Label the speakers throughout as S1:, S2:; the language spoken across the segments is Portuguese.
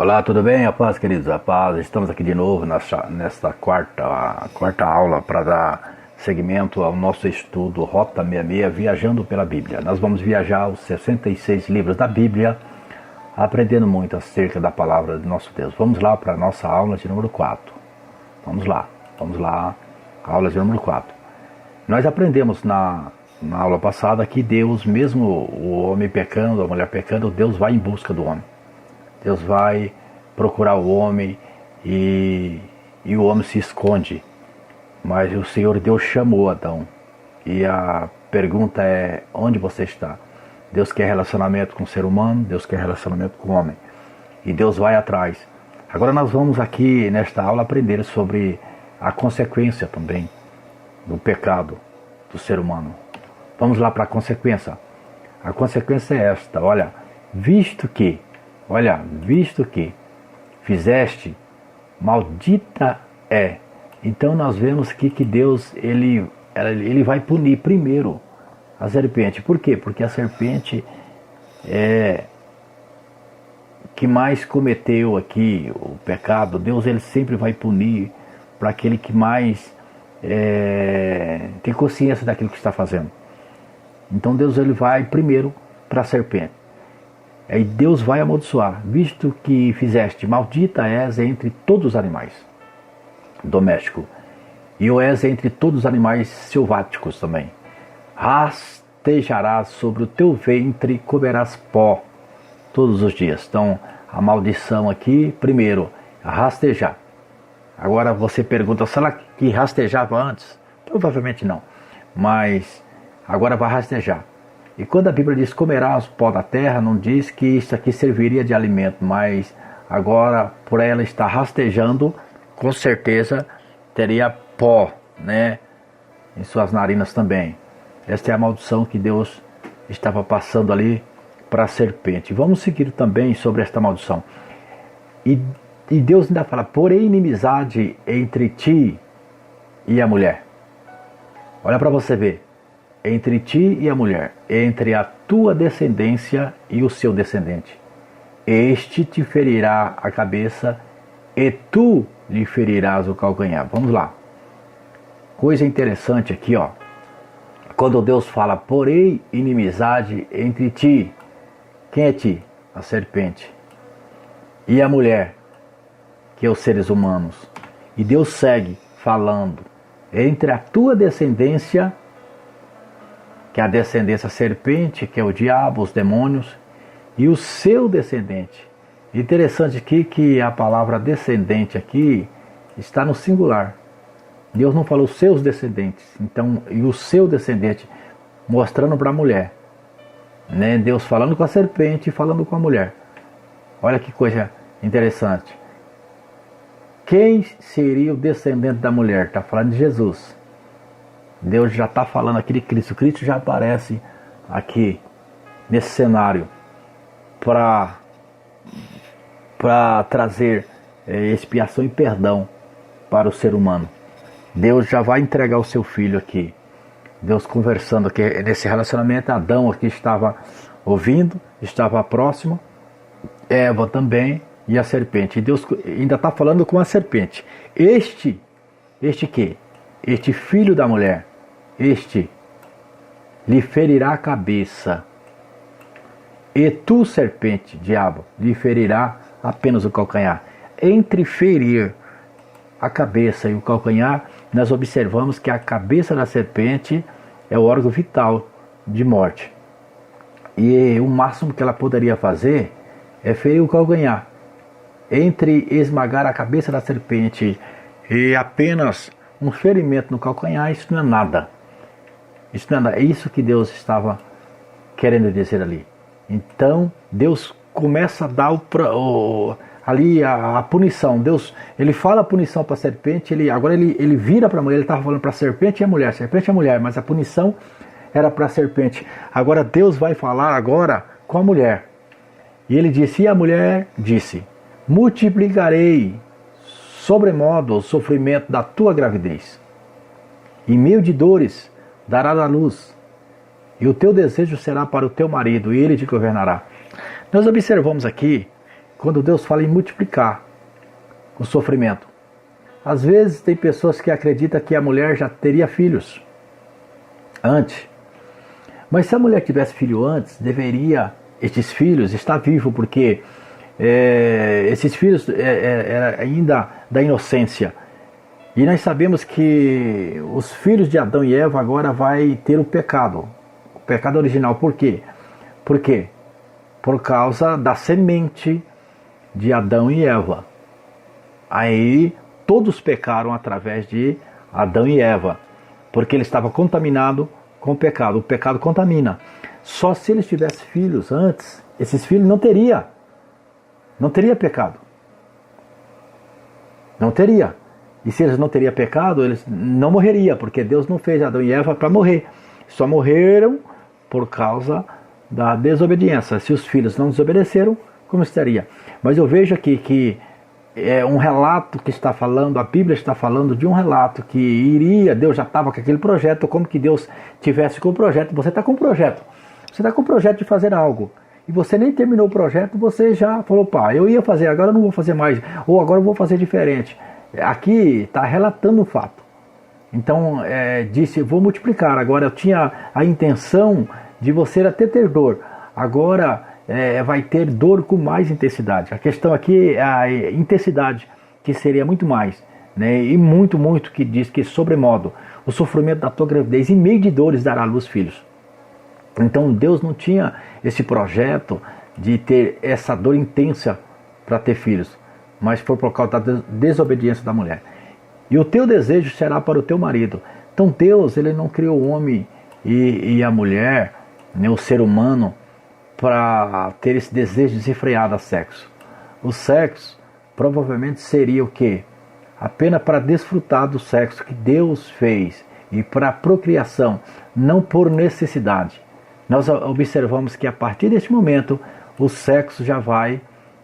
S1: Olá, tudo bem? A paz, queridos, a paz. Estamos aqui de novo nesta quarta aula para dar seguimento ao nosso estudo Rota 66, Viajando pela Bíblia. Nós vamos viajar os 66 livros da Bíblia, aprendendo muito acerca da palavra do nosso Deus. Vamos lá para a nossa aula de número 4. Vamos lá, aula de número 4. Nós aprendemos na aula passada que Deus, mesmo o homem pecando, a mulher pecando, Deus vai em busca do homem. Deus vai procurar o homem e o homem se esconde. Mas o Senhor Deus chamou Adão. E a pergunta é: onde você está? Deus quer relacionamento com o ser humano, Deus quer relacionamento com o homem. E Deus vai atrás. Agora nós vamos aqui nesta aula aprender sobre a consequência também do pecado do ser humano. Vamos lá para a consequência. A consequência é esta: visto que fizeste, maldita é. Então nós vemos aqui que Deus ele vai punir primeiro a serpente. Por quê? Porque a serpente que mais cometeu aqui o pecado. Deus ele sempre vai punir para aquele que mais tem consciência daquilo que está fazendo. Então Deus ele vai primeiro para a serpente. Aí Deus vai amaldiçoar: visto que fizeste, maldita és entre todos os animais domésticos, e o és entre todos os animais selváticos também. Rastejarás sobre o teu ventre, comerás pó todos os dias. Então a maldição aqui, primeiro, rastejar. Agora você pergunta: será que rastejava antes? Provavelmente não, mas agora vai rastejar. E quando a Bíblia diz comerás o pó da terra, não diz que isso aqui serviria de alimento, mas agora, por ela estar rastejando, com certeza teria pó, em suas narinas também. Esta é a maldição que Deus estava passando ali para a serpente. Vamos seguir também sobre esta maldição. E Deus ainda fala: porém inimizade entre ti e a mulher. Olha para você ver. Entre ti e a mulher, entre a tua descendência e o seu descendente. Este te ferirá a cabeça e tu lhe ferirás o calcanhar. Vamos lá. Coisa interessante aqui, quando Deus fala: porém inimizade entre ti. Quem é ti? A serpente. E a mulher, que é os seres humanos. E Deus segue falando: entre a tua descendência, que é a descendência serpente, que é o diabo, os demônios, e o seu descendente. Interessante aqui que a palavra descendente aqui está no singular. Deus não falou seus descendentes, então, e o seu descendente, mostrando para a mulher. Deus falando com a serpente e falando com a mulher. Olha que coisa interessante. Quem seria o descendente da mulher? Está falando de Jesus. Deus já está falando aqui de Cristo. Cristo já aparece aqui nesse cenário para trazer expiação e perdão para o ser humano. Deus já vai entregar o seu filho aqui. Deus conversando aqui nesse relacionamento. Adão aqui estava ouvindo, estava próximo. Eva também e a serpente. E Deus ainda está falando com a serpente. Este que? Este filho da mulher. Este lhe ferirá a cabeça, e tu, serpente, diabo, lhe ferirá apenas o calcanhar. Entre ferir a cabeça e o calcanhar, nós observamos que a cabeça da serpente é o órgão vital de morte. E o máximo que ela poderia fazer é ferir o calcanhar. Entre esmagar a cabeça da serpente e apenas um ferimento no calcanhar, isso não é nada. Isso não é nada. É isso que Deus estava querendo dizer ali. Então Deus começa a dar ali a punição. Deus, ele fala a punição para a serpente, agora ele vira para a mulher. Ele estava falando para a serpente e a mulher, mas a punição era para a serpente. Agora Deus vai falar agora com a mulher. E ele disse: e a mulher disse: multiplicarei sobremodo o sofrimento da tua gravidez, e meio de dores darás à luz, e o teu desejo será para o teu marido, e ele te governará. Nós observamos aqui quando Deus fala em multiplicar o sofrimento. Às vezes tem pessoas que acreditam que a mulher já teria filhos antes. Mas se a mulher tivesse filho antes, deveria estes filhos estar vivos, porque esses filhos era ainda da inocência. E nós sabemos que os filhos de Adão e Eva agora vai ter o pecado original. Por quê? Por quê? Por causa da semente de Adão e Eva. Aí todos pecaram através de Adão e Eva, porque ele estava contaminado com o pecado. O pecado contamina. Só se eles tivessem filhos antes, esses filhos não teria pecado. Não teria. E se eles não teriam pecado, eles não morreriam, porque Deus não fez Adão e Eva para morrer. Só morreram por causa da desobediência. Se os filhos não desobedeceram, como estaria? Mas eu vejo aqui que é um relato que está falando, a Bíblia está falando de um relato que iria, Deus já estava com aquele projeto, como que Deus tivesse com o projeto. Você está com um projeto. Você está com o projeto de fazer algo. E você nem terminou o projeto, você já falou, pá, eu ia fazer, agora eu não vou fazer mais. Ou agora eu vou fazer diferente. Aqui está relatando o fato. Então, disse, vou multiplicar. Agora, eu tinha a intenção de você até ter dor. Agora, vai ter dor com mais intensidade. A questão aqui é a intensidade, que seria muito mais. Né? E muito, muito, que diz que sobremodo, o sofrimento da tua gravidez, em meio de dores, dará à luz filhos. Então, Deus não tinha esse projeto de ter essa dor intensa para ter filhos, mas foi por causa da desobediência da mulher. E o teu desejo será para o teu marido. Então Deus, ele não criou o homem e a mulher, né, o ser humano, para ter esse desejo desenfreado a sexo. O sexo provavelmente seria o quê? Apenas para desfrutar do sexo que Deus fez e para a procriação, não por necessidade. Nós observamos que a partir deste momento o sexo já vai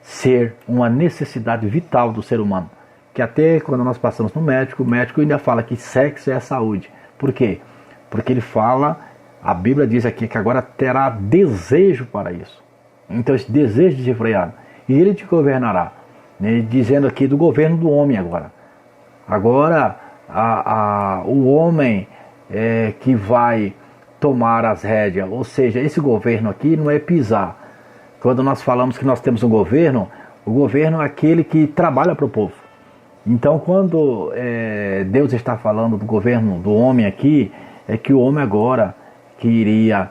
S1: ser uma necessidade vital do ser humano. Que até quando nós passamos no médico, o médico ainda fala que sexo é a saúde. Por quê? Porque ele fala, a Bíblia diz aqui que agora terá desejo para isso. Então esse desejo desenfreado. E ele te governará. Né? Dizendo aqui do governo do homem agora. Agora o homem que vai tomar as rédeas. Ou seja, esse governo aqui não é pisar. Quando nós falamos que nós temos um governo, o governo é aquele que trabalha para o povo. Então, quando Deus está falando do governo do homem aqui, é que o homem agora que iria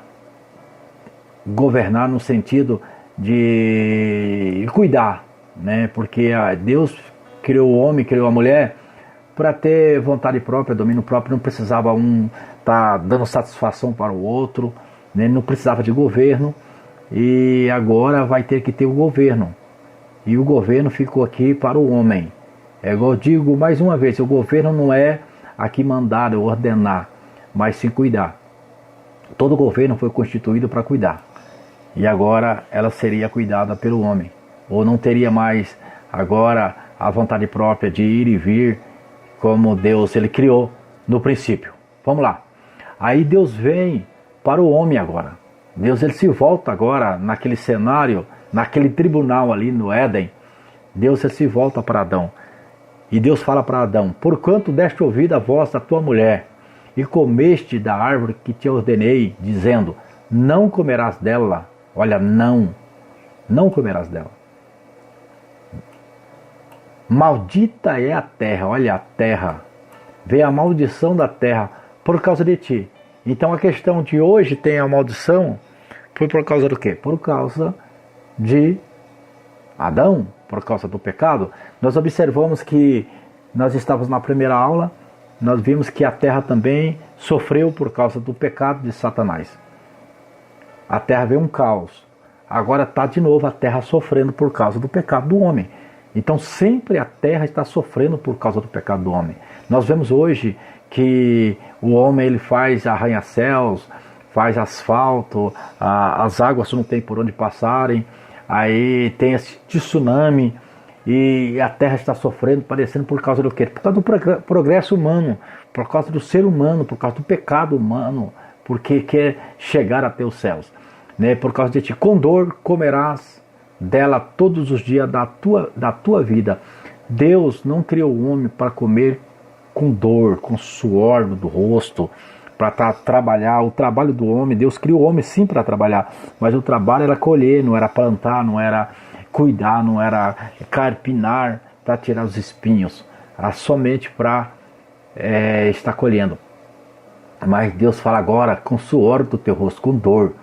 S1: governar no sentido de cuidar, né? Porque Deus criou o homem, criou a mulher para ter vontade própria, domínio próprio, não precisava um estar dando satisfação para o outro, né? Não precisava de governo. E agora vai ter que ter o governo. E o governo ficou aqui para o homem. É igual eu digo mais uma vez, o governo não é aqui mandar ou ordenar, mas sim cuidar. Todo governo foi constituído para cuidar. E agora ela seria cuidada pelo homem. Ou não teria mais agora a vontade própria de ir e vir, como Deus ele criou no princípio. Vamos lá. Aí Deus vem para o homem agora. Deus ele se volta agora naquele cenário, naquele tribunal ali no Éden. Deus ele se volta para Adão. E Deus fala para Adão, porquanto deste ouvido a voz da tua mulher, e comeste da árvore que te ordenei, dizendo, não comerás dela. Olha, não comerás dela. Maldita é a terra, olha a terra. Veio a maldição da terra por causa de ti. Então a questão de hoje tem a maldição, foi por causa do quê? Por causa de Adão, por causa do pecado. Nós observamos que nós estávamos na primeira aula, nós vimos que a terra também sofreu por causa do pecado de Satanás. A terra veio um caos. Agora está de novo a terra sofrendo por causa do pecado do homem. Então sempre a terra está sofrendo por causa do pecado do homem. Nós vemos hoje que o homem ele faz arranha-céus, faz asfalto, as águas não tem por onde passarem, aí tem esse tsunami e a terra está sofrendo, padecendo por causa do quê? Por causa do progresso humano, por causa do ser humano, por causa do pecado humano, porque quer chegar até os céus. Né? Por causa de ti, com dor comerás dela todos os dias da tua vida. Deus não criou o homem para comer com dor, com suor do rosto, para trabalhar. O trabalho do homem, Deus criou o homem sim para trabalhar, mas o trabalho era colher, não era plantar, não era cuidar, não era carpinar para tirar os espinhos, era somente para estar colhendo. Mas Deus fala agora, com suor do teu rosto, com dor,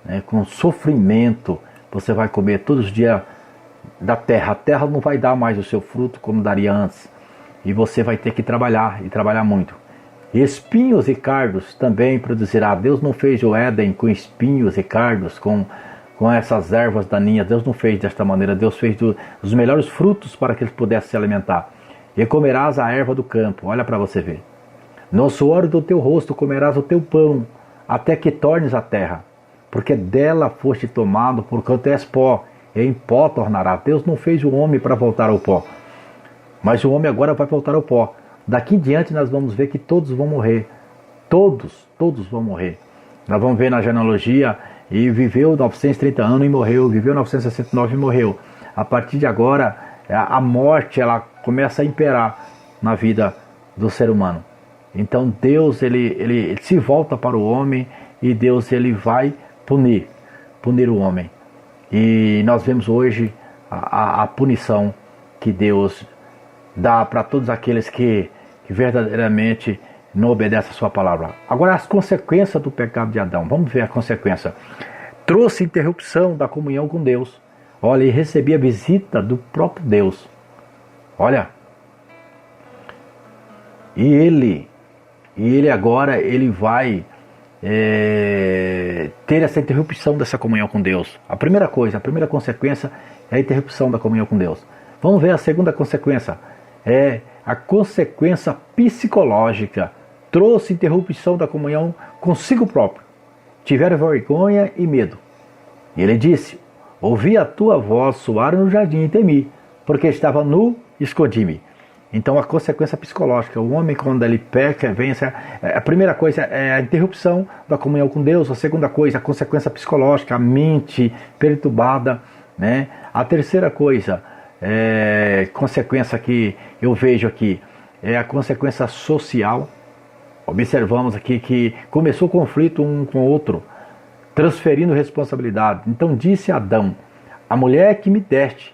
S1: né, com sofrimento, você vai comer todos os dias da terra. A terra não vai dar mais o seu fruto como daria antes, e você vai ter que trabalhar, e trabalhar muito. Espinhos e cardos também produzirá. Deus não fez o Éden com espinhos e cardos, com essas ervas daninhas. Deus não fez desta maneira. Deus fez os melhores frutos para que eles pudessem se alimentar. E comerás a erva do campo. Olha para você ver. No suor do teu rosto comerás o teu pão, até que tornes a terra, porque dela foste tomado, porquanto és pó, e em pó tornarás. Deus não fez o homem para voltar ao pó, mas o homem agora vai voltar ao pó. Daqui em diante nós vamos ver que todos vão morrer. Todos vão morrer. Nós vamos ver na genealogia, e viveu 930 anos e morreu, viveu 969 e morreu. A partir de agora, a morte ela começa a imperar na vida do ser humano. Então Deus ele se volta para o homem, e Deus ele vai punir o homem. E nós vemos hoje a punição que Deus dá para todos aqueles que verdadeiramente não obedecem a sua palavra. Agora, as consequências do pecado de Adão. Vamos ver a consequência. Trouxe interrupção da comunhão com Deus. Olha, e recebi a visita do próprio Deus. Olha. E ele agora ele vai ter essa interrupção dessa comunhão com Deus. A primeira consequência é a interrupção da comunhão com Deus. Vamos ver a segunda consequência. É a consequência psicológica. Trouxe interrupção da comunhão consigo próprio. Tiveram vergonha e medo. E ele disse: ouvi a tua voz soar no jardim e temi, porque estava nu e escondi-me. Então a consequência psicológica, o homem quando ele peca, a primeira coisa é a interrupção da comunhão com Deus. A segunda coisa, a consequência psicológica, a mente perturbada, né? A terceira coisa, consequência que eu vejo aqui, é a consequência social. Observamos aqui que começou o conflito um com o outro, transferindo responsabilidade. Então disse Adão: a mulher que me deste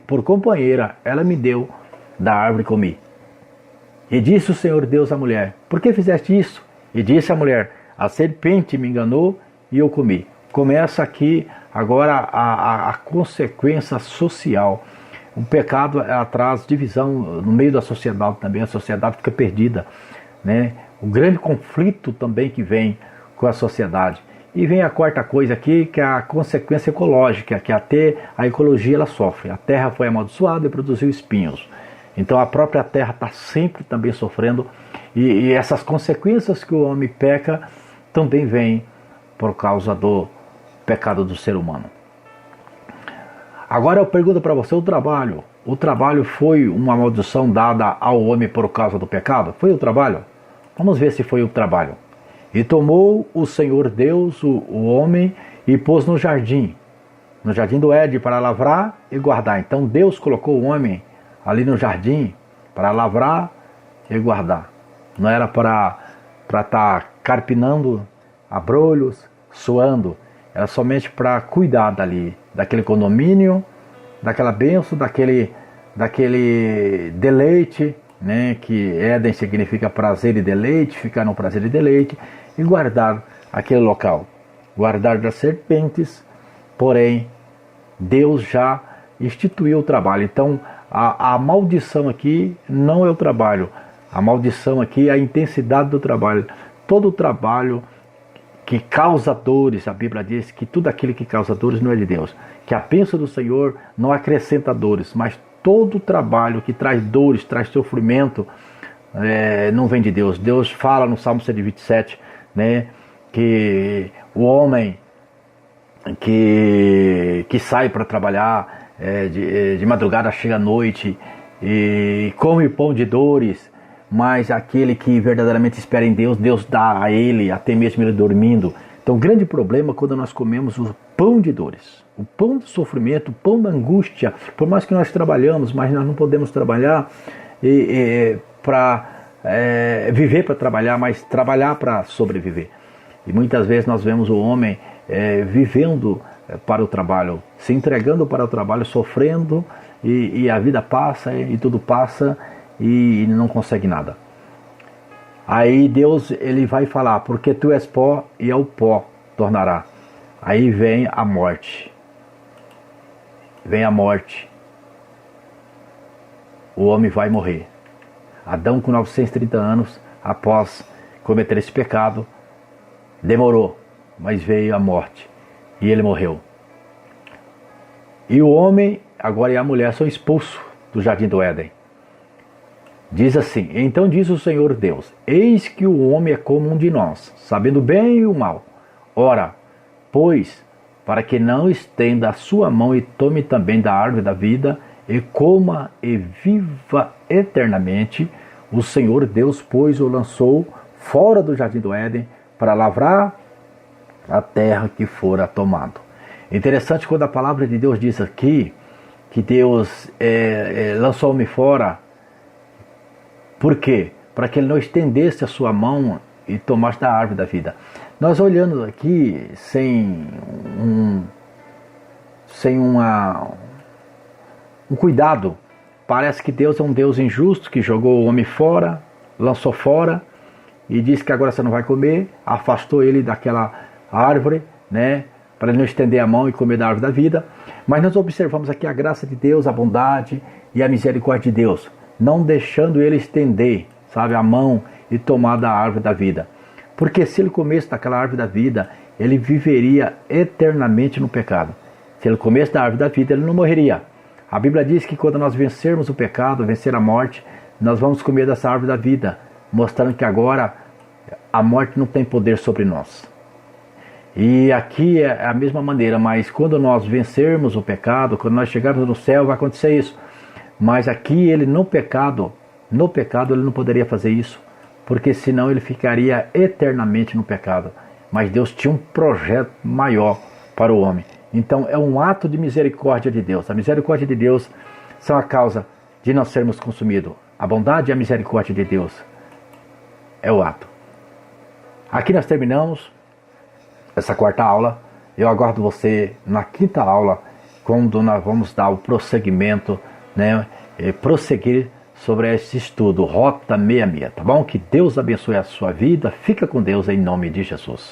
S1: por companheira, ela me deu da árvore e comi. E disse o Senhor Deus à mulher: por que fizeste isso? E disse a mulher: a serpente me enganou e eu comi. Começa aqui agora a consequência social. O pecado traz divisão no meio da sociedade também. A sociedade fica perdida, né? O grande conflito também que vem com a sociedade. E vem a quarta coisa aqui, que é a consequência ecológica, que até a ecologia ela sofre. A terra foi amaldiçoada e produziu espinhos. Então a própria terra está sempre também sofrendo. E essas consequências que o homem peca também vêm por causa do pecado do ser humano. Agora eu pergunto para você, o trabalho foi uma maldição dada ao homem por causa do pecado? Foi o trabalho? Vamos ver se foi o trabalho. E tomou o Senhor Deus o homem e pôs no jardim do Éden, para lavrar e guardar. Então Deus colocou o homem ali no jardim para lavrar e guardar. Não era para estar carpinando abrolhos, suando. Era somente para cuidar daquele condomínio, daquela bênção, daquele deleite, né, que Éden significa prazer e deleite, ficar no prazer e deleite, e guardar aquele local, guardar das serpentes. Porém, Deus já instituiu o trabalho. Então, a maldição aqui não é o trabalho, a maldição aqui é a intensidade do trabalho. Todo o trabalho que causa dores, a Bíblia diz que tudo aquilo que causa dores não é de Deus, que a bênção do Senhor não acrescenta dores, mas todo trabalho que traz dores, traz sofrimento, não vem de Deus. Deus fala no Salmo 127, né, que o homem que sai para trabalhar de madrugada chega à noite e come pão de dores, mas aquele que verdadeiramente espera em Deus, Deus dá a ele, até mesmo ele dormindo. Então o grande problema é quando nós comemos o pão de dores. O pão do sofrimento, o pão da angústia. Por mais que nós trabalhamos, mas nós não podemos trabalhar para viver para trabalhar, mas trabalhar para sobreviver. E muitas vezes nós vemos o homem vivendo para o trabalho, se entregando para o trabalho, sofrendo, e a vida passa e tudo passa e não consegue nada. Aí Deus ele vai falar, porque tu és pó e ao pó tornará. Aí vem a morte. Vem a morte. O homem vai morrer. Adão, com 930 anos, após cometer esse pecado, demorou, mas veio a morte. E ele morreu. E o homem, agora e a mulher, são expulsos do jardim do Éden. Diz assim: então diz o Senhor Deus: eis que o homem é como um de nós, sabendo o bem e o mal. Ora, pois, para que não estenda a sua mão e tome também da árvore da vida, e coma e viva eternamente, o Senhor Deus, pois, o lançou fora do jardim do Éden para lavrar a terra que fora tomado. Interessante quando a palavra de Deus diz aqui que Deus lançou o homem fora. Por quê? Para que ele não estendesse a sua mão e tomasse da árvore da vida. Nós olhando aqui sem um cuidado, parece que Deus é um Deus injusto que jogou o homem fora, lançou fora e disse que agora você não vai comer, afastou ele daquela árvore, né, para ele não estender a mão e comer da árvore da vida. Mas nós observamos aqui a graça de Deus, a bondade e a misericórdia de Deus, não deixando ele estender, sabe, a mão e tomar da árvore da vida. Porque se ele comesse daquela árvore da vida, ele viveria eternamente no pecado. Se ele comesse da árvore da vida, ele não morreria. A Bíblia diz que quando nós vencermos o pecado, vencer a morte, nós vamos comer dessa árvore da vida, mostrando que agora a morte não tem poder sobre nós. E aqui é a mesma maneira, mas quando nós vencermos o pecado, quando nós chegarmos no céu, vai acontecer isso. Mas aqui ele no pecado ele não poderia fazer isso, porque senão ele ficaria eternamente no pecado. Mas Deus tinha um projeto maior para o homem. Então é um ato de misericórdia de Deus. A misericórdia de Deus são a causa de não sermos consumidos. A bondade e a misericórdia de Deus é o ato. Aqui nós terminamos essa quarta aula. Eu aguardo você na quinta aula, quando nós vamos dar o prosseguimento, né, prosseguir sobre esse estudo, Rota 66, tá bom? Que Deus abençoe a sua vida. Fica com Deus em nome de Jesus.